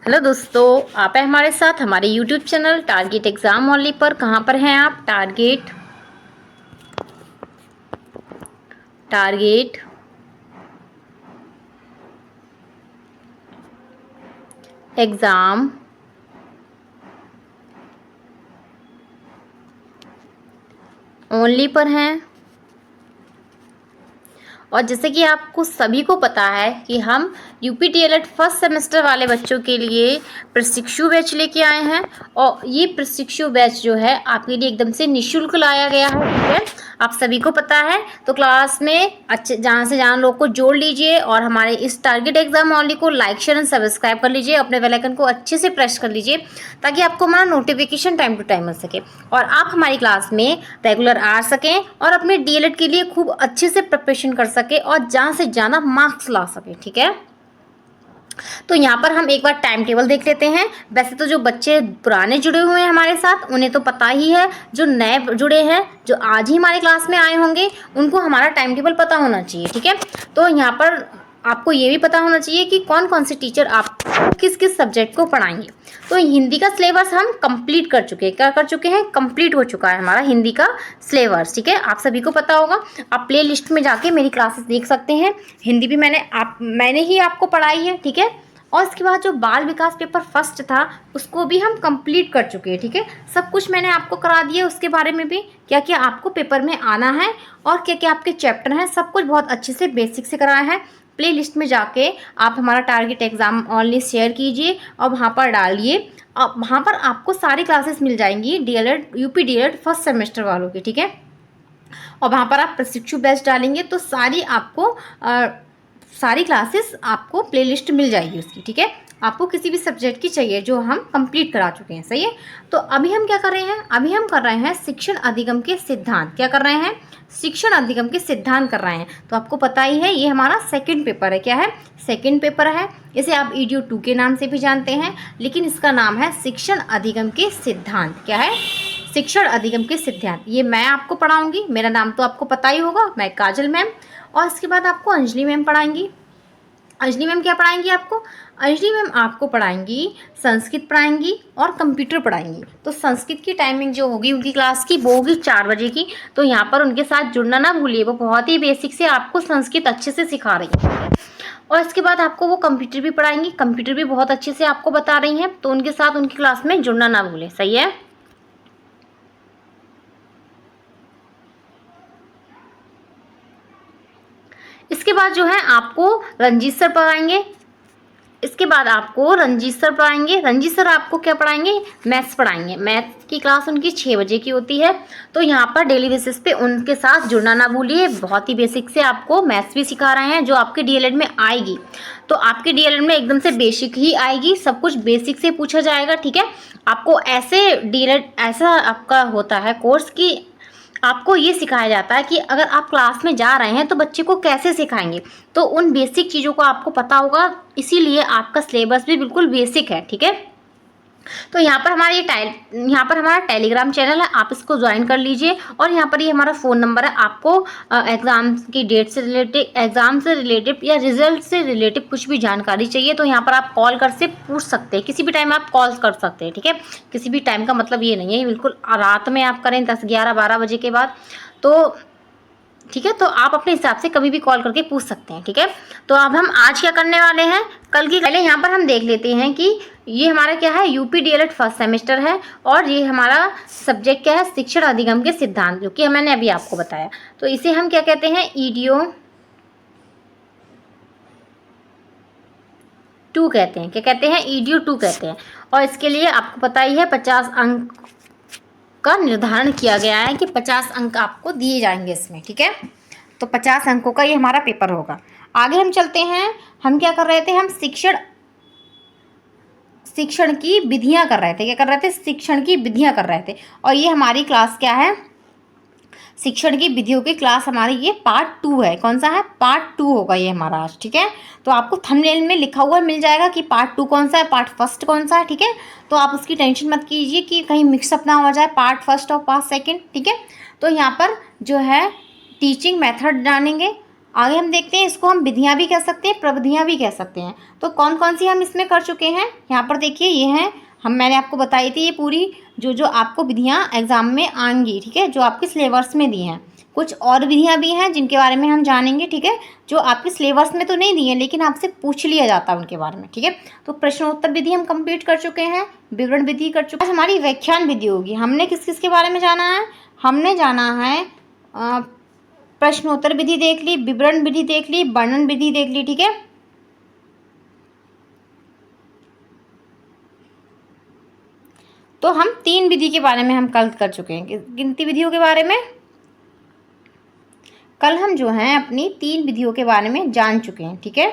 Hello दोस्तों, आप हैं हमारे साथ हमारे YouTube channel target exam only पर। कहाँ पर हैं आप? टारगेट एग्ज़ाम ओनली पर हैं। और जैसे कि आपको सभी को पता है कि हम यूपी डीएलएड फर्स्ट सेमेस्टर वाले बच्चों के लिए प्रशिक्षु बैच लेके आए हैं। और ये प्रशिक्षु बैच जो है आपके लिए एकदम से निःशुल्क लाया गया है। ठीक है, आप सभी को पता है। तो क्लास में अच्छे जहाँ से जहाँ लोग को जोड़ लीजिए और हमारे इस टारगेट एग्जाम ओनली को लाइक शेयर एंड सब्सक्राइब कर लीजिए। अपने बेल आइकन को अच्छे से प्रेस कर लीजिए ताकि आपको हमारा नोटिफिकेशन टाइम टू टाइम मिल सके और आप हमारी क्लास में रेगुलर आ सकें और अपने डीएलएड के लिए खूब अच्छे से प्रिपरेशन कर सके और ज़्यादा से ज़्यादा मार्क्स ला सके। ठीक है, तो यहाँ पर हम एक बार टाइम टेबल देख लेते हैं। वैसे तो जो बच्चे पुराने जुड़े हुए हैं हमारे साथ उन्हें तो पता ही है, जो नए जुड़े हैं जो आज ही हमारे क्लास में आए होंगे उनको हमारा टाइम टेबल पता होना चाहिए। ठीक है, तो यहाँ पर आपको ये भी पता होना चाहिए कि कौन कौन से टीचर आप किस किस सब्जेक्ट को पढ़ाएंगे। तो हिंदी का सिलेबस हम कंप्लीट कर चुके हैं। क्या कर चुके हैं? कंप्लीट हो चुका है हमारा हिंदी का सिलेबस। ठीक है, आप सभी को पता होगा। आप प्ले लिस्ट में जाके मेरी क्लासेस देख सकते हैं। हिंदी भी मैंने ही आपको पढ़ाई है। ठीक है, और इसके बाद जो बाल विकास पेपर फर्स्ट था उसको भी हम कंप्लीट कर चुके हैं। ठीक है, सब कुछ मैंने आपको करा दिया। उसके बारे में भी क्या क्या आपको पेपर में आना है और क्या क्या आपके चैप्टर हैं, सब कुछ बहुत अच्छे से बेसिक से कराया है। प्ले लिस्ट में जाके आप हमारा टारगेट एग्जाम ओनली शेयर कीजिए और वहाँ पर डालिए। अब वहाँ पर आपको सारी क्लासेस मिल जाएंगी DElEd UP DElEd first semester वालों की। ठीक है, और वहाँ पर आप प्रशिक्षु बैच डालेंगे तो सारी क्लासेस आपको प्लेलिस्ट मिल जाएगी उसकी। ठीक है, आपको किसी भी सब्जेक्ट की चाहिए जो हम कंप्लीट करा चुके हैं। सही है, तो अभी हम क्या कर रहे हैं? अभी हम कर रहे हैं शिक्षण अधिगम के सिद्धांत। क्या कर रहे हैं? शिक्षण अधिगम के सिद्धांत कर रहे हैं। तो आपको पता ही है ये हमारा सेकंड पेपर है। क्या है? सेकंड पेपर है। इसे आप ईडीओ 2 के नाम से भी जानते हैं, लेकिन इसका नाम है शिक्षण अधिगम के सिद्धांत। क्या है? शिक्षण अधिगम के सिद्धांत। ये मैं आपको पढ़ाऊंगी। मेरा नाम तो आपको पता ही होगा, मैं काजल मैम। और इसके बाद आपको अंजलि मैम पढ़ाएंगी। अंजलि मैम क्या पढ़ाएंगी आपको? अंजलि मैम आपको पढ़ाएंगी संस्कृत पढ़ाएंगी और कंप्यूटर पढ़ाएंगी। तो संस्कृत की टाइमिंग जो होगी उनकी क्लास की वो होगी 4 बजे की। तो यहाँ पर उनके साथ जुड़ना ना भूलिए, वो बहुत ही बेसिक से आपको संस्कृत अच्छे से सिखा रही है। और इसके बाद आपको वो कंप्यूटर भी पढ़ाएंगी, कंप्यूटर भी बहुत अच्छे से आपको बता रही हैं। तो उनके साथ उनकी क्लास में जुड़ना ना भूलें। सही है, इसके बाद जो है आपको रंजीत सर पढ़ाएंगे। इसके बाद आपको रंजीत सर पढ़ाएंगे। रंजीत सर आपको क्या पढ़ाएंगे? मैथ्स पढ़ाएंगे। मैथ्स की क्लास उनकी 6 बजे की होती है। तो यहाँ पर डेली बेसिस पे उनके साथ जुड़ना ना भूलिए। बहुत ही बेसिक से आपको मैथ्स भी सिखा रहे हैं जो आपके डीएलएड में आएगी। तो आपके डीएलएड में एकदम से बेसिक ही आएगी, सब कुछ बेसिक से पूछा जाएगा। ठीक है, आपको ऐसे डीएलएड ऐसा आपका होता है कोर्स कि आपको ये सिखाया जाता है कि अगर आप क्लास में जा रहे हैं तो बच्चे को कैसे सिखाएंगे। तो उन बेसिक चीज़ों को आपको पता होगा, इसीलिए आपका सिलेबस भी बिल्कुल बेसिक है। ठीक है, तो यहाँ पर हमारा टेलीग्राम चैनल है, आप इसको ज्वाइन कर लीजिए। और यहाँ पर ये हमारा फ़ोन नंबर है। आपको एग्ज़ाम की डेट से रिलेटेड, एग्ज़ाम से रिलेटेड या रिजल्ट से रिलेटेड कुछ भी जानकारी चाहिए तो यहाँ पर आप कॉल कर से पूछ सकते हैं। किसी भी टाइम आप कॉल कर सकते हैं। ठीक है, किसी भी टाइम का मतलब ये नहीं है बिल्कुल रात में आप करें 10, 11, 12 बजे के बाद। तो ठीक है, तो आप अपने हिसाब से कभी भी कॉल करके पूछ सकते हैं। ठीक है, तो अब हम आज क्या करने वाले हैं? कल की पहले यहाँ पर हम देख लेते हैं कि ये हमारा क्या है, यूपी डीएलएड फर्स्ट सेमेस्टर है और ये हमारा सब्जेक्ट क्या है, शिक्षण अधिगम के सिद्धांत, जो कि मैंने अभी आपको बताया। तो इसे हम क्या कहते हैं? ईडीओ 2 कहते हैं। क्या कहते हैं? ईडीओ 2 कहते हैं। और इसके लिए आपको पता ही है 50 अंक का निर्धारण किया गया है कि 50 अंक आपको दिए जाएंगे इसमें। ठीक है, तो 50 अंकों का ये हमारा पेपर होगा। आगे हम चलते हैं। हम क्या कर रहे थे? हम शिक्षण की विधियां कर रहे थे। क्या कर रहे थे? शिक्षण की विधियां कर रहे थे। और ये हमारी क्लास क्या है? शिक्षण की विधियों की क्लास हमारी ये पार्ट 2 है। कौन सा है? पार्ट 2 होगा ये हमारा आज। ठीक है, तो आपको थंबनेल में लिखा हुआ मिल जाएगा कि पार्ट 2 कौन सा है, पार्ट फर्स्ट कौन सा है। ठीक है, तो आप उसकी टेंशन मत कीजिए कि कहीं मिक्सअप ना हो जाए पार्ट फर्स्ट और पार्ट सेकंड। ठीक है, तो यहाँ पर जो है टीचिंग मेथड जानेंगे, आगे हम देखते हैं, इसको हम विधियाँ भी कह सकते हैं, प्रविधियाँ भी कह सकते हैं। तो कौन कौन सी हम इसमें कर चुके हैं, यहाँ पर देखिए ये हैं, मैंने आपको बताई थी ये पूरी जो आपको विधियाँ एग्जाम में आएंगी, ठीक है, जो आपके सिलेबस में दी हैं। कुछ और विधियाँ भी हैं जिनके बारे में हम जानेंगे, ठीक है, जो आपके सिलेबस में तो नहीं दी हैं लेकिन आपसे पूछ लिया जाता है उनके बारे में, ठीक है। तो प्रश्नोत्तर विधि हम कंप्लीट कर चुके हैं, विवरण विधि कर चुके हैं। आज हमारी व्याख्यान विधि होगी। हमने किस किस के बारे में जाना है, हमने जाना है प्रश्नोत्तर विधि देख ली, विवरण विधि देख ली, वर्णन विधि देख ली, ठीक है। तो हम 3 विधि के बारे में हम कल कर चुके हैं। गिनती विधियों के बारे में कल हम जो हैं अपनी 3 विधियों के बारे में जान चुके हैं, ठीक है।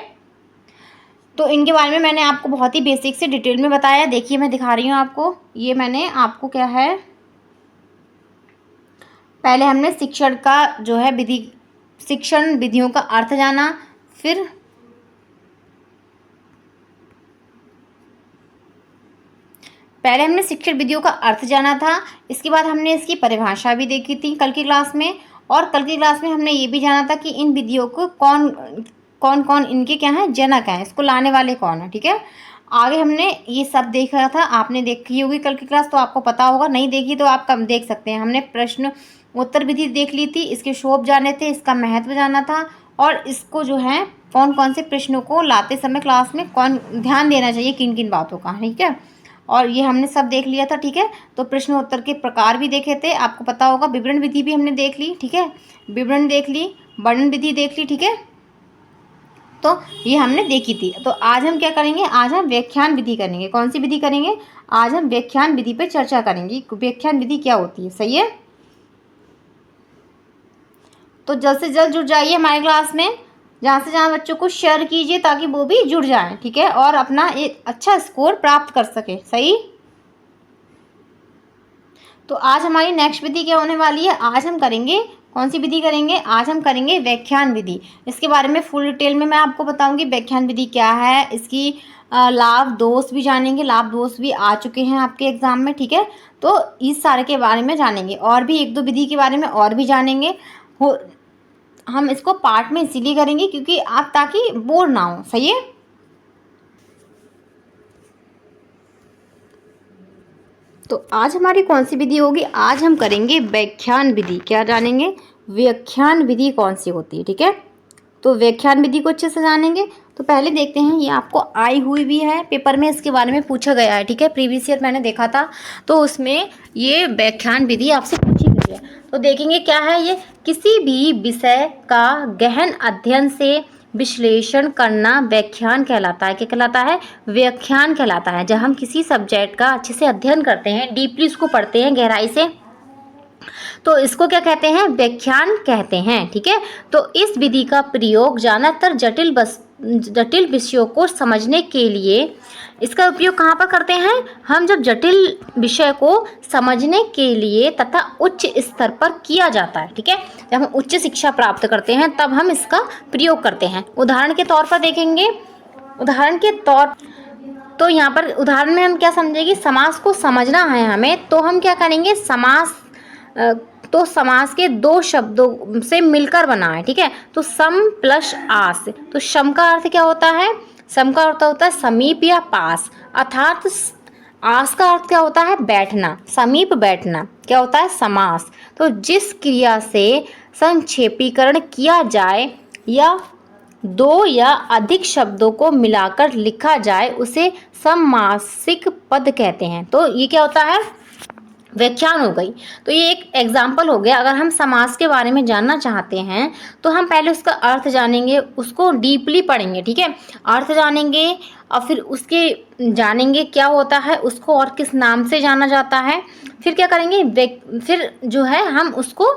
तो इनके बारे में मैंने आपको बहुत ही बेसिक से डिटेल में बताया। देखिए मैं दिखा रही हूँ आपको, ये मैंने आपको क्या है, पहले हमने शिक्षण का जो है शिक्षण विधियों का अर्थ जाना, फिर पहले हमने शिक्षण विधियों का अर्थ जाना था, इसके बाद हमने इसकी परिभाषा भी देखी थी कल की क्लास में, और कल की क्लास में हमने ये भी जाना था कि इन विधियों को कौन कौन इनके क्या हैं, जनक हैं, इसको लाने वाले कौन है, ठीक है। आगे हमने ये सब देखा था, आपने देखी होगी कल की क्लास तो आपको पता होगा, नहीं देखी तो आप कम देख सकते हैं। हमने प्रश्न उत्तर विधि देख ली थी, इसके शोभ जाने थे, इसका महत्व जाना था, और इसको जो है कौन कौन से प्रश्नों को लाते समय क्लास में कौन ध्यान देना चाहिए, किन किन बातों का, ठीक है। और ये हमने सब देख लिया था, ठीक है। तो प्रश्न उत्तर के प्रकार भी देखे थे, आपको पता होगा। विवरण विधि भी हमने देख ली, ठीक है, विवरण देख ली, वर्णन विधि देख ली, ठीक है। तो ये हमने देखी थी। तो आज हम क्या करेंगे, आज हम व्याख्यान विधि करेंगे। कौन सी विधि करेंगे, आज हम व्याख्यान विधि पर चर्चा करेंगे। व्याख्यान विधि क्या होती है, सही है। तो जल्द से जल्द जुड़ जाइए हमारे क्लास में, जहाँ से जहाँ बच्चों को शेयर कीजिए ताकि वो भी जुड़ जाएं, ठीक है, और अपना एक अच्छा स्कोर प्राप्त कर सके, सही। तो आज हमारी नेक्स्ट विधि क्या होने वाली है, आज हम करेंगे कौन सी विधि करेंगे, आज हम करेंगे व्याख्यान विधि। इसके बारे में फुल डिटेल में मैं आपको बताऊंगी व्याख्यान विधि क्या है, इसकी लाभ दोष भी जानेंगे। लाभ दोष भी आ चुके हैं आपके एग्जाम में, ठीक है। तो इस सारे के बारे में जानेंगे, और भी 1-2 विधि के बारे में और भी जानेंगे। हम इसको पार्ट में इसीलिए करेंगे क्योंकि आप ताकि बोर ना हो, सही है। तो आज हमारी कौन सी विधि होगी, आज हम करेंगे व्याख्यान विधि। क्या जानेंगे, व्याख्यान विधि कौन सी होती है, ठीक है। तो व्याख्यान विधि को अच्छे से जानेंगे। तो पहले देखते हैं, ये आपको आई हुई भी है, पेपर में इसके बारे में पूछा गया है, ठीक है। प्रीवियस ईयर मैंने देखा था, तो उसमें ये व्याख्यान विधि आपसे पूछी गई है। तो देखेंगे क्या है ये, किसी भी विषय का गहन अध्ययन से विश्लेषण करना व्याख्यान कहलाता है। क्या कहलाता है, व्याख्यान कहलाता है। जब हम किसी सब्जेक्ट का अच्छे से अध्ययन करते हैं, डीपली उसको पढ़ते हैं गहराई से, तो इसको क्या कहते हैं, व्याख्यान कहते हैं, ठीक है। तो इस विधि का प्रयोग ज़्यादातर जटिल विषयों को समझने के लिए, इसका उपयोग कहाँ पर करते हैं, हम जब जटिल विषय को समझने के लिए तथा उच्च स्तर पर किया जाता है, ठीक है। जब हम उच्च शिक्षा प्राप्त करते हैं तब हम इसका प्रयोग करते हैं। उदाहरण के तौर पर देखेंगे, उदाहरण के तौर, तो यहाँ पर उदाहरण में हम क्या समझेंगे, समास को समझना है हमें, तो हम क्या करेंगे, तो समास के 2 शब्दों से मिलकर बना है, ठीक है। तो सम प्लस आस, तो सम का अर्थ क्या होता है, सम का अर्थ होता है समीप या पास, अर्थात आस का अर्थ क्या होता है, बैठना, समीप बैठना क्या होता है, समास। तो जिस क्रिया से संक्षेपीकरण किया जाए या 2 या अधिक शब्दों को मिलाकर लिखा जाए उसे समासिक पद कहते हैं। तो ये क्या होता है, व्याख्यान हो गई। तो ये एक एग्जाम्पल हो गया। अगर हम समास के बारे में जानना चाहते हैं तो हम पहले उसका अर्थ जानेंगे, उसको डीपली पढ़ेंगे, ठीक है, अर्थ जानेंगे, और फिर उसके जानेंगे क्या होता है उसको और किस नाम से जाना जाता है, फिर क्या करेंगे, फिर जो है हम उसको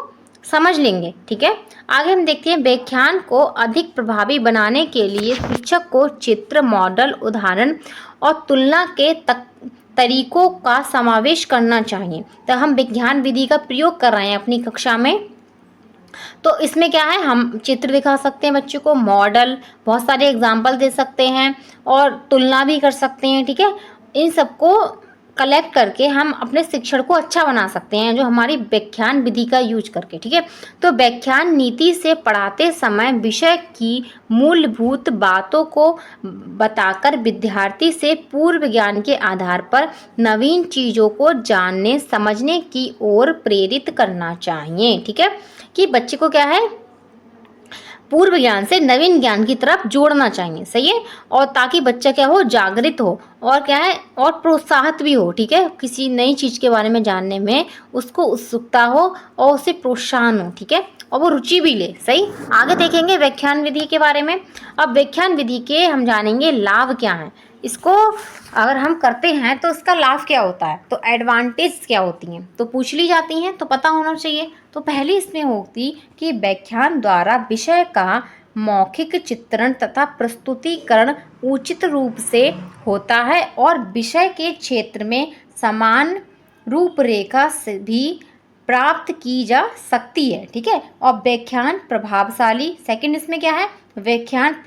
समझ लेंगे, ठीक है। आगे हम देखते हैं, व्याख्यान को अधिक प्रभावी बनाने के लिए शिक्षक को चित्र, मॉडल, उदाहरण और तुलना के तरीकों का समावेश करना चाहिए। तो हम विज्ञान विधि का प्रयोग कर रहे हैं अपनी कक्षा में, तो इसमें क्या है, हम चित्र दिखा सकते हैं बच्चों को, मॉडल, बहुत सारे एग्जाम्पल दे सकते हैं और तुलना भी कर सकते हैं, ठीक है। इन सबको कलेक्ट करके हम अपने शिक्षण को अच्छा बना सकते हैं, जो हमारी व्याख्यान विधि का यूज करके, ठीक है। तो व्याख्यान नीति से पढ़ाते समय विषय की मूलभूत बातों को बताकर विद्यार्थी से पूर्व ज्ञान के आधार पर नवीन चीज़ों को जानने समझने की ओर प्रेरित करना चाहिए, ठीक है। कि बच्चे को क्या है, पूर्व ज्ञान से नवीन ज्ञान की तरफ जोड़ना चाहिए, सही है। और ताकि बच्चा क्या हो, जागृत हो और क्या है, और प्रोत्साहित भी हो, ठीक है। किसी नई चीज़ के बारे में जानने में उसको उत्सुकता हो और उसे प्रोत्साहन हो, ठीक है, और वो रुचि भी ले, सही। आगे देखेंगे व्याख्यान विधि के बारे में। अब व्याख्यान विधि के हम जानेंगे लाभ क्या हैं। इसको अगर हम करते हैं तो इसका लाभ क्या होता है, तो एडवांटेज क्या होती हैं, तो पूछ ली जाती हैं, तो पता होना चाहिए। तो पहली इसमें होती कि व्याख्यान द्वारा विषय का मौखिक चित्रण तथा प्रस्तुतिकरण उचित रूप से होता है और विषय के क्षेत्र में समान रूपरेखा से भी प्राप्त की जा सकती है, ठीक है। और व्याख्यान प्रभावशाली, सेकंड इसमें क्या है, व्याख्यान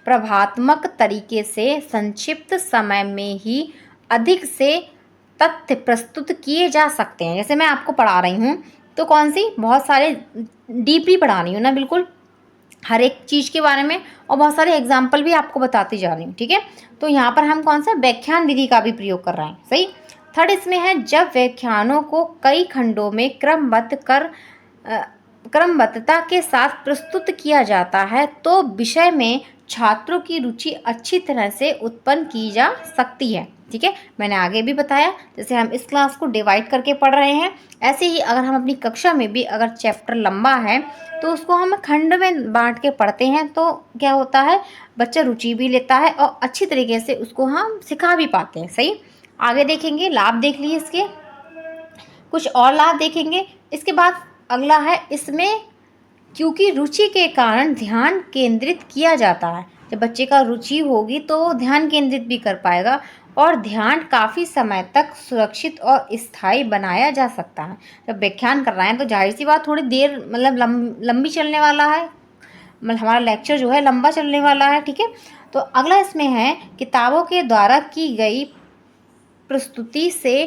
प्रभात्मक तरीके से संक्षिप्त समय में ही अधिक से तथ्य प्रस्तुत किए जा सकते हैं। जैसे मैं आपको पढ़ा रही हूँ तो कौन सी, बहुत सारे डीपली पढ़ा रही हूँ ना, बिल्कुल हर एक चीज़ के बारे में, और बहुत सारे एग्जाम्पल भी आपको बताती जा रही हूँ, ठीक है। तो यहाँ पर हम कौन सा व्याख्यान विधि का भी प्रयोग कर रहे हैं, सही। थर्ड इसमें है, जब व्याख्यानों को कई खंडों में क्रमबद्धता के साथ प्रस्तुत किया जाता है तो विषय में छात्रों की रुचि अच्छी तरह से उत्पन्न की जा सकती है, ठीक है। मैंने आगे भी बताया, जैसे हम इस क्लास को डिवाइड करके पढ़ रहे हैं, ऐसे ही अगर हम अपनी कक्षा में भी अगर चैप्टर लंबा है तो उसको हम खंड में बांट के पढ़ते हैं, तो क्या होता है, बच्चा रुचि भी लेता है और अच्छी तरीके से उसको हम सिखा भी पाते हैं, सही। आगे देखेंगे, लाभ देख लिए इसके, कुछ और लाभ देखेंगे। इसके बाद अगला है, इसमें क्योंकि रुचि के कारण ध्यान केंद्रित किया जाता है। जब बच्चे का रुचि होगी तो वो ध्यान केंद्रित भी कर पाएगा और ध्यान काफ़ी समय तक सुरक्षित और स्थायी बनाया जा सकता है। जब व्याख्यान कर रहे हैं तो जाहिर सी बात, थोड़ी देर मतलब लंबी चलने वाला है, मतलब हमारा लेक्चर जो है लंबा चलने वाला है, ठीक है। तो अगला इसमें है, किताबों के द्वारा की गई प्रस्तुति से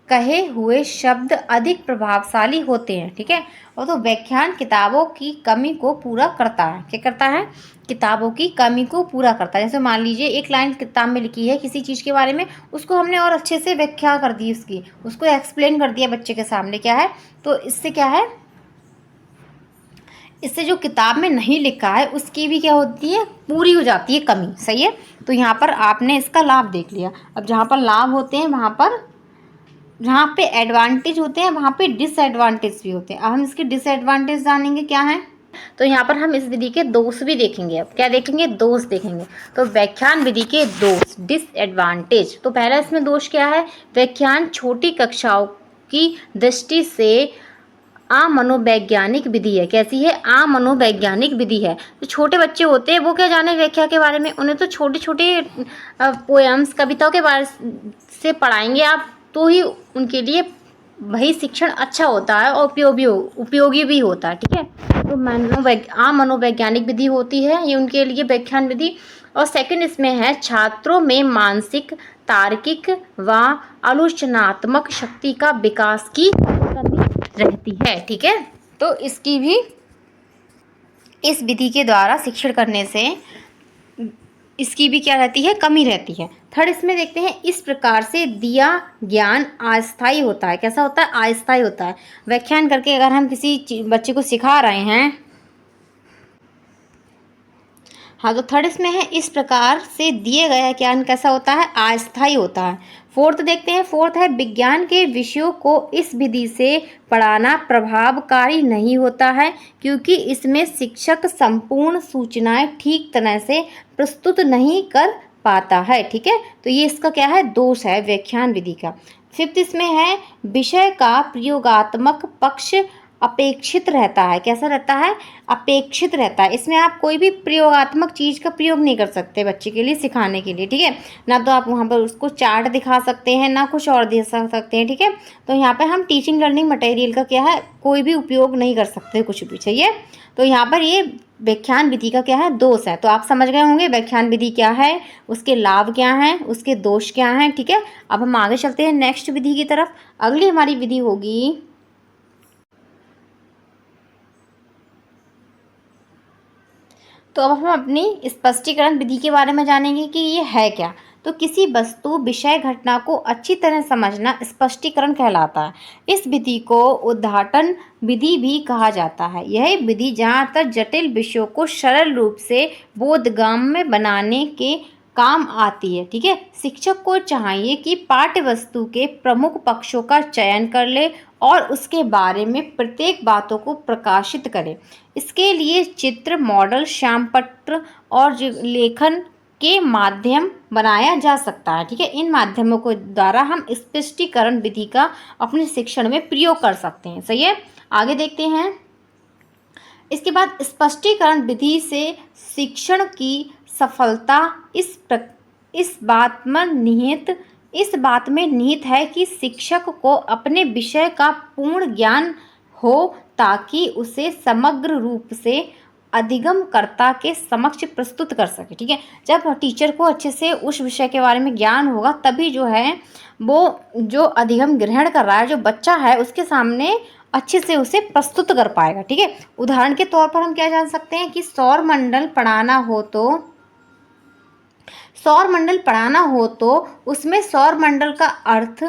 कहे हुए शब्द अधिक प्रभावशाली होते हैं, ठीक है। और तो व्याख्यान किताबों की कमी को पूरा करता है, क्या करता है, किताबों की कमी को पूरा करता है। जैसे मान लीजिए एक लाइन किताब में लिखी है किसी चीज़ के बारे में, उसको हमने और अच्छे से व्याख्या कर दी, उसको एक्सप्लेन कर दिया बच्चे के सामने, क्या है, तो इससे क्या है, इससे जो किताब में नहीं लिखा है उसकी भी क्या होती है, पूरी हो जाती है कमी, सही है। तो यहाँ पर आपने इसका लाभ देख लिया। अब जहाँ पर लाभ होते हैं वहाँ पर, जहाँ पे एडवांटेज होते हैं वहाँ पे डिसएडवांटेज भी होते हैं। अब हम इसके डिसएडवांटेज जानेंगे क्या है। तो यहाँ पर हम इस विधि के दोष भी देखेंगे। अब क्या देखेंगे, दोष देखेंगे। तो व्याख्यान विधि के दोष, डिसएडवांटेज। तो पहला इसमें दोष क्या है, व्याख्यान छोटी कक्षाओं की दृष्टि से अमनोवैज्ञानिक विधि है। कैसी है, अमनोवैज्ञानिक विधि है। जो छोटे बच्चे होते हैं वो क्या जाने व्याख्या के बारे में, उन्हें तो छोटे छोटे पोएम्स, कविताओं के बारे से पढ़ाएंगे आप, तो ही उनके लिए वही शिक्षण अच्छा होता है और उपयोगी भी होता है, ठीक है। तो अमनोवैज्ञानिक विधि होती है ये उनके लिए व्याख्यान विधि। और सेकंड इसमें है, छात्रों में मानसिक, तार्किक व आलोचनात्मक शक्ति का विकास की कमी रहती है, ठीक है। तो इसकी भी, इस विधि के द्वारा शिक्षण करने से इसकी भी क्या रहती है, कमी रहती है। थर्ड इसमें देखते हैं, इस प्रकार से दिया ज्ञान अस्थायी होता है। कैसा होता है, अस्थायी होता है। व्याख्यान करके अगर हम किसी बच्चे को सिखा रहे हैं, हाँ, तो थर्ड इसमें है, इस प्रकार से दिए गया ज्ञान कैसा होता है, अस्थायी होता है। फोर्थ देखते हैं, फोर्थ है, विज्ञान के विषयों को इस विधि से पढ़ाना प्रभावकारी नहीं होता है क्योंकि इसमें शिक्षक संपूर्ण सूचनाएं ठीक तरह से प्रस्तुत नहीं कर पाता है, ठीक है। तो ये इसका क्या है, दोष है व्याख्यान विधि का। फिफ्थ इसमें है, विषय का प्रयोगात्मक पक्ष अपेक्षित रहता है। कैसा रहता है, अपेक्षित रहता है। इसमें आप कोई भी प्रयोगात्मक चीज़ का प्रयोग नहीं कर सकते बच्चे के लिए सिखाने के लिए, ठीक है। ना तो आप वहाँ पर उसको चार्ट दिखा सकते हैं, ना कुछ और दे सकते हैं, ठीक है। तो यहाँ पर हम टीचिंग लर्निंग मटेरियल का क्या है, कोई भी उपयोग नहीं कर सकते कुछ भी, चाहिए। तो यहाँ पर ये व्याख्यान विधि का क्या है, दोष है। तो आप समझ गए होंगे व्याख्यान विधि क्या है, उसके लाभ क्या हैं, उसके दोष क्या हैं। ठीक है, अब हम आगे चलते हैं नेक्स्ट विधि की तरफ। अगली हमारी विधि होगी, तो अब हम अपनी स्पष्टीकरण विधि के बारे में जानेंगे कि ये है क्या। तो किसी वस्तु विषय घटना को अच्छी तरह समझना स्पष्टीकरण कहलाता है। इस विधि को उद्घाटन विधि भी कहा जाता है। यह विधि ज़्यादातर जटिल विषयों को सरल रूप से बोधगम्य बनाने के काम आती है। ठीक है, शिक्षक को चाहिए कि पाठ्य वस्तु के प्रमुख पक्षों का चयन कर ले और उसके बारे में प्रत्येक बातों को प्रकाशित करे। इसके लिए चित्र, मॉडल, श्यामपत्र और लेखन के माध्यम बनाया जा सकता है। ठीक है, इन माध्यमों को द्वारा हम स्पष्टीकरण विधि का अपने शिक्षण में प्रयोग कर सकते हैं। सही है, आगे देखते हैं। इसके बाद स्पष्टीकरण विधि से शिक्षण की सफलता इस बात में निहित है कि शिक्षक को अपने विषय का पूर्ण ज्ञान हो ताकि उसे समग्र रूप से अधिगमकर्ता के समक्ष प्रस्तुत कर सके। ठीक है, जब टीचर को अच्छे से उस विषय के बारे में ज्ञान होगा तभी जो है वो जो अधिगम ग्रहण कर रहा है जो बच्चा है उसके सामने अच्छे से उसे प्रस्तुत कर पाएगा। ठीक है, उदाहरण के तौर पर हम क्या जान सकते हैं कि सौर मंडल पढ़ाना हो तो उसमें सौर मंडल का अर्थ,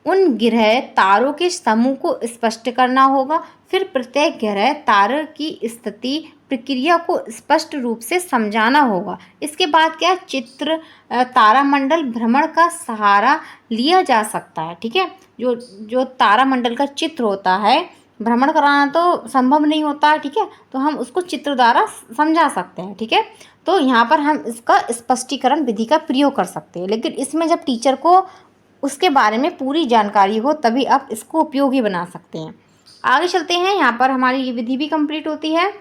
उन ग्रह तारों के समूह को स्पष्ट करना होगा। फिर प्रत्येक ग्रह तारे की स्थिति प्रक्रिया को स्पष्ट रूप से समझाना होगा। इसके बाद क्या, चित्र, तारामंडल भ्रमण का सहारा लिया जा सकता है। ठीक है, जो तारामंडल का चित्र होता है, भ्रमण कराना तो संभव नहीं होता है। ठीक है, तो हम उसको चित्र द्वारा समझा सकते हैं। ठीक है, तो यहाँ पर हम इसका स्पष्टीकरण विधि का प्रयोग कर सकते हैं, लेकिन इसमें जब टीचर को उसके बारे में पूरी जानकारी हो तभी आप इसको उपयोगी बना सकते हैं। आगे चलते हैं, यहाँ पर हमारी ये विधि भी कंप्लीट होती है।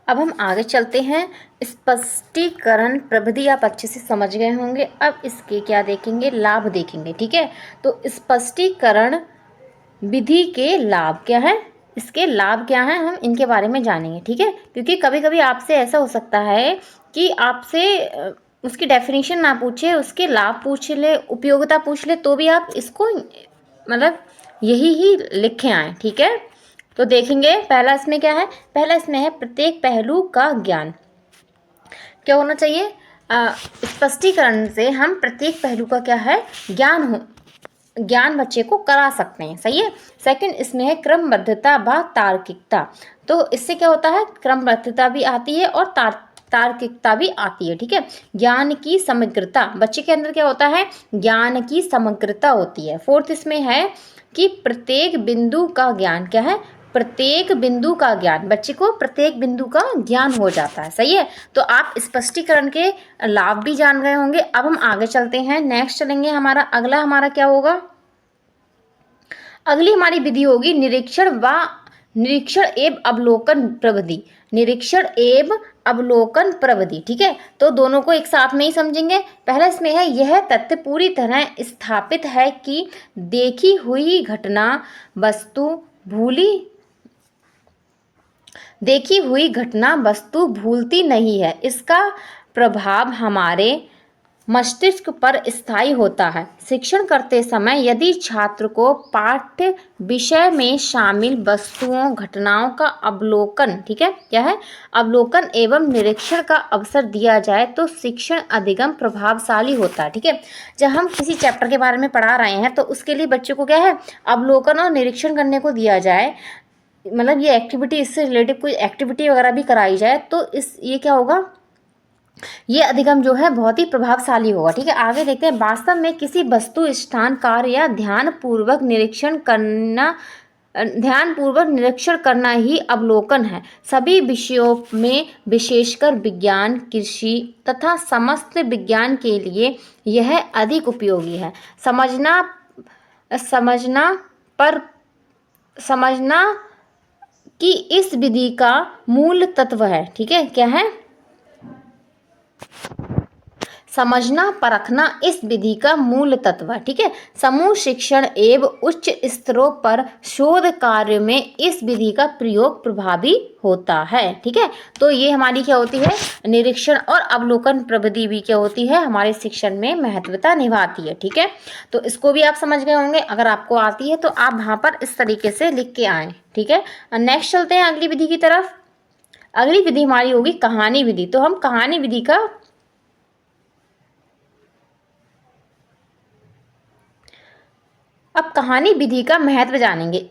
अब हम आगे चलते हैं, स्पष्टीकरण प्रविधि आप अच्छे से समझ गए होंगे। अब इसके क्या देखेंगे, लाभ देखेंगे। ठीक है, तो स्पष्टीकरण विधि के लाभ क्या है, इसके लाभ क्या हैं, हम इनके बारे में जानेंगे। ठीक है, क्योंकि कभी कभी आपसे ऐसा हो सकता है कि आपसे उसकी डेफिनेशन ना पूछे, उसके लाभ पूछ ले, उपयोगिता पूछ ले, तो भी आप इसको मतलब यही ही लिखे आए। ठीक है, तो देखेंगे पहला इसमें क्या है, पहला इसमें है प्रत्येक पहलू का ज्ञान। क्या होना चाहिए, स्पष्टीकरण से हम प्रत्येक पहलू का क्या है, ज्ञान बच्चे को करा सकते हैं। सही है। सेकंड इसमें है क्रमबद्धता व तार्किकता। तो इससे क्या होता है, क्रमबद्धता भी आती है और तार्किकता भी आती है। ठीक है, ज्ञान की समग्रता, बच्चे के अंदर क्या होता है, ज्ञान की समग्रता होती है। फोर्थ इसमें है कि प्रत्येक बिंदु का ज्ञान क्या है, प्रत्येक बिंदु का ज्ञान, बच्चे को प्रत्येक बिंदु का ज्ञान हो जाता है। सही है, तो आप स्पष्टीकरण के लाभ भी जान गए होंगे। अब हम आगे चलते हैं, नेक्स्ट चलेंगे, अगला हमारा क्या होगा, अगली हमारी विधि होगी निरीक्षण एवं अवलोकन प्रविधि। निरीक्षण एवं अवलोकन प्रविधि। ठीक है, तो दोनों को एक साथ में ही समझेंगे। पहला इसमें है, यह तथ्य पूरी तरह स्थापित है कि देखी हुई घटना वस्तु भूलती नहीं है। इसका प्रभाव हमारे मस्तिष्क पर स्थायी होता है। शिक्षण करते समय यदि छात्र को पाठ्य विषय में शामिल वस्तुओं, घटनाओं का अवलोकन, ठीक है, क्या है, अवलोकन एवं निरीक्षण का अवसर दिया जाए तो शिक्षण अधिगम प्रभावशाली होता है। ठीक है, जब हम किसी चैप्टर के बारे में पढ़ा रहे हैं तो उसके लिए बच्चों को क्या है, अवलोकन और निरीक्षण करने को दिया जाए, मतलब ये एक्टिविटी, इससे रिलेटिव कोई एक्टिविटी वगैरह भी कराई जाए तो ये क्या होगा, ये अधिगम जो है बहुत ही प्रभावशाली होगा। ठीक है, आगे देखते हैं, वास्तव में किसी वस्तु, स्थान, कार्य या ध्यानपूर्वक निरीक्षण करना ही अवलोकन है। सभी विषयों में, विशेषकर विज्ञान, कृषि तथा समस्त विज्ञान के लिए यह अधिक उपयोगी है। समझना कि इस विधि का मूल तत्व है। ठीक है, क्या है, समझना परखना इस विधि का मूल तत्व है। ठीक है, समूह शिक्षण एवं उच्च स्तरों पर शोध कार्य में इस विधि का प्रयोग प्रभावी होता है। ठीक है, तो ये हमारी क्या होती है, निरीक्षण और अवलोकन प्रविधि भी क्या होती है, हमारे शिक्षण में महत्वता निभाती है। ठीक है, तो इसको भी आप समझ गए होंगे। अगर आपको आती है तो आप वहाँ पर इस तरीके से लिख के आएँ। ठीक है, नेक्स्ट चलते हैं अगली विधि की तरफ। अगली विधि हमारी होगी कहानी विधि। तो हम कहानी विधि का अब कहानी विधि का महत्व जानेंगे।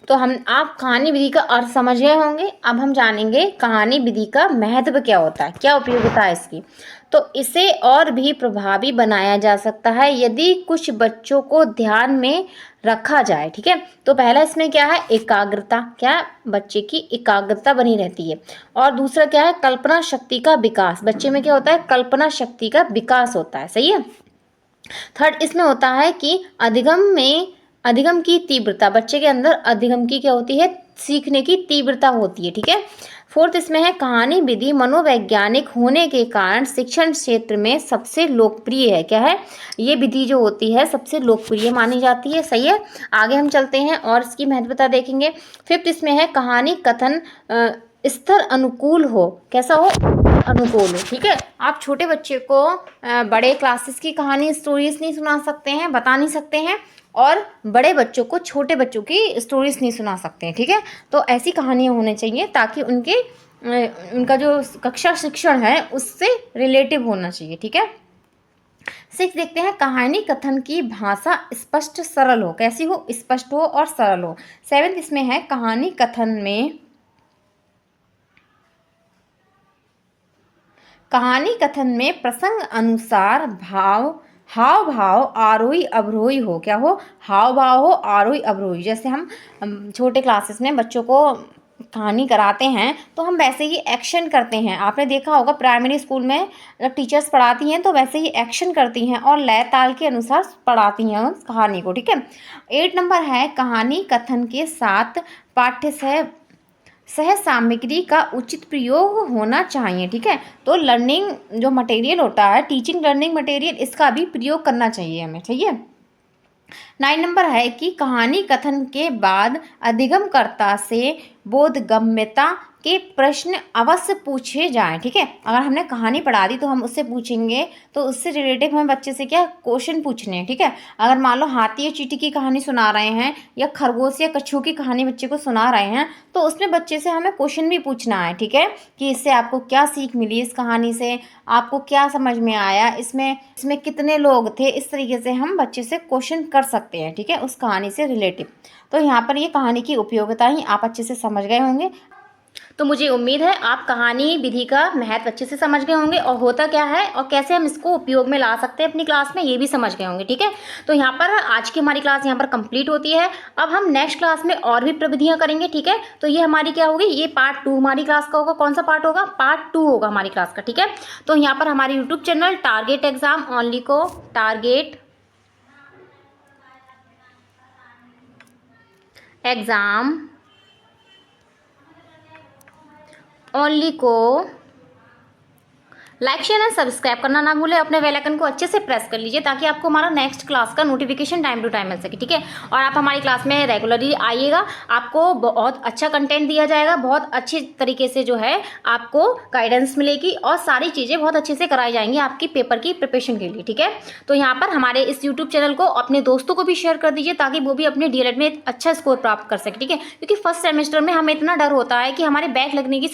तो आप कहानी विधि का अर्थ समझ गए होंगे। अब हम जानेंगे कहानी विधि का महत्व क्या होता है, क्या उपयोगिता है इसकी। तो इसे और भी प्रभावी बनाया जा सकता है यदि कुछ बच्चों को ध्यान में रखा जाए। ठीक है, तो पहला इसमें क्या है, एकाग्रता, क्या बच्चे की एकाग्रता बनी रहती है। और दूसरा क्या है, कल्पना शक्ति का विकास, बच्चे में क्या होता है, कल्पना शक्ति का विकास होता है। सही है। थर्ड इसमें होता है कि अधिगम की तीव्रता, बच्चे के अंदर अधिगम की क्या होती है, सीखने की तीव्रता होती है। ठीक है। फोर्थ इसमें है कहानी विधि मनोवैज्ञानिक होने के कारण शिक्षण क्षेत्र में सबसे लोकप्रिय है। क्या है, ये विधि जो होती है सबसे लोकप्रिय मानी जाती है। सही है, आगे हम चलते हैं और इसकी महत्वता देखेंगे। फिफ्थ इसमें है कहानी कथन स्तर अनुकूल हो, कैसा हो, अनुकूल हो। ठीक है, आप छोटे बच्चे को बड़े क्लासेस की कहानी स्टोरीज नहीं सुना सकते हैं, बता नहीं सकते हैं, और बड़े बच्चों को छोटे बच्चों की स्टोरीज नहीं सुना सकते हैं। ठीक है, तो ऐसी कहानियाँ होनी चाहिए ताकि उनका जो कक्षा शिक्षण है उससे रिलेटिव होना चाहिए। ठीक है। सिक्स देखते हैं कहानी कथन की भाषा स्पष्ट सरल हो, कैसी हो, स्पष्ट हो और सरल हो। सेवेंथ इसमें है कहानी कथन में प्रसंग अनुसार हाव भाव आरोही अवरोही हो, क्या हो, हाव भाव हो आरोही अवरोही। जैसे हम छोटे क्लासेस में बच्चों को कहानी कराते हैं तो हम वैसे ही एक्शन करते हैं। आपने देखा होगा प्राइमरी स्कूल में जब टीचर्स पढ़ाती हैं तो वैसे ही एक्शन करती हैं और लय ताल के अनुसार पढ़ाती हैं उस कहानी को। ठीक है। 8 नंबर है कहानी कथन के साथ पाठ्य सह सामग्री का उचित प्रयोग होना चाहिए। ठीक है, तो लर्निंग जो मटेरियल होता है, टीचिंग लर्निंग मटेरियल, इसका भी प्रयोग करना चाहिए हमें। चाहिए। 9 नंबर है कि कहानी कथन के बाद अधिगमकर्ता से बोधगम्यता के प्रश्न अवश्य पूछे जाएं। ठीक है, अगर हमने कहानी पढ़ा दी तो हम उससे पूछेंगे, तो उससे रिलेटिव हमें बच्चे से क्या क्वेश्चन पूछने हैं। ठीक है, अगर मान लो हाथी या चींटी की कहानी सुना रहे हैं या खरगोश या कछुओं की कहानी बच्चे को सुना रहे हैं तो उसमें बच्चे से हमें क्वेश्चन भी पूछना है। ठीक है, कि इससे आपको क्या सीख मिली, इस कहानी से आपको क्या समझ में आया, इसमें कितने लोग थे, इस तरीके से हम बच्चे से क्वेश्चन कर सकते हैं। ठीक है, उस कहानी से रिलेटिव। तो यहाँ पर ये कहानी की उपयोगिता ही आप अच्छे से समझ गए होंगे। तो मुझे उम्मीद है आप कहानी विधि का महत्व अच्छे से समझ गए होंगे और होता क्या है और कैसे हम इसको उपयोग में ला सकते हैं अपनी क्लास में, ये भी समझ गए होंगे। ठीक है, तो यहाँ पर आज की हमारी क्लास यहाँ पर कंप्लीट होती है। अब हम नेक्स्ट क्लास में और भी प्रविधियाँ करेंगे। ठीक है, तो ये हमारी क्या होगी, ये पार्ट 2 हमारी क्लास का होगा। कौन सा पार्ट होगा, पार्ट 2 होगा हमारी क्लास का। ठीक है, तो यहाँ पर हमारे YouTube channel target exam only को टारगेट एग्जाम ओनली को लाइक शेयर एंड सब्सक्राइब करना ना भूलें। अपने बेल आइकन को अच्छे से प्रेस कर लीजिए ताकि आपको हमारा नेक्स्ट क्लास का नोटिफिकेशन टाइम टू टाइम मिल सके। ठीक है, और आप हमारी क्लास में रेगुलरली आइएगा, आपको बहुत अच्छा कंटेंट दिया जाएगा, बहुत अच्छे तरीके से जो है आपको गाइडेंस मिलेगी और सारी चीज़ें बहुत अच्छे से कराई जाएंगी आपकी पेपर की प्रिपरेशन के लिए। ठीक है, तो यहाँ पर हमारे इस यूट्यूब चैनल को अपने दोस्तों को भी शेयर कर दीजिए ताकि वो भी अपने डीएलएड में अच्छा स्कोर प्राप्त कर सके। ठीक है, क्योंकि फर्स्ट सेमेस्टर में हमें इतना डर होता है कि हमारे बैक लगने की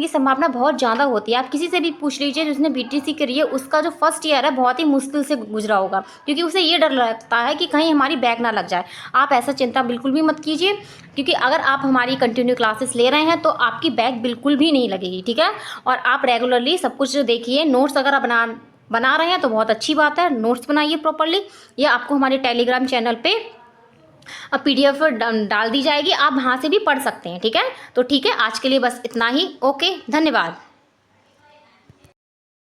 संभावना बहुत ज़्यादा होती है। आप किसी से भी पूछ लीजिए जिसने बीटीसी करी है, उसका जो फर्स्ट ईयर है बहुत ही मुश्किल से गुजरा होगा, क्योंकि उसे ये डर लगता है कि कहीं हमारी बैक ना लग जाए। आप ऐसा चिंता बिल्कुल भी मत कीजिए, क्योंकि अगर आप हमारी कंटिन्यू क्लासेस ले रहे हैं तो आपकी बैक बिल्कुल भी नहीं लगेगी। ठीक है, और आप रेगुलरली सब कुछ देखिए। नोट्स अगर आप बना रहे हैं तो बहुत अच्छी बात है, नोट्स बनाइए प्रॉपरली। ये आपको हमारे टेलीग्राम चैनल पे PDF डाल दी जाएगी, आप वहाँ से भी पढ़ सकते हैं। ठीक है, तो ठीक है, आज के लिए बस इतना ही। ओके, धन्यवाद।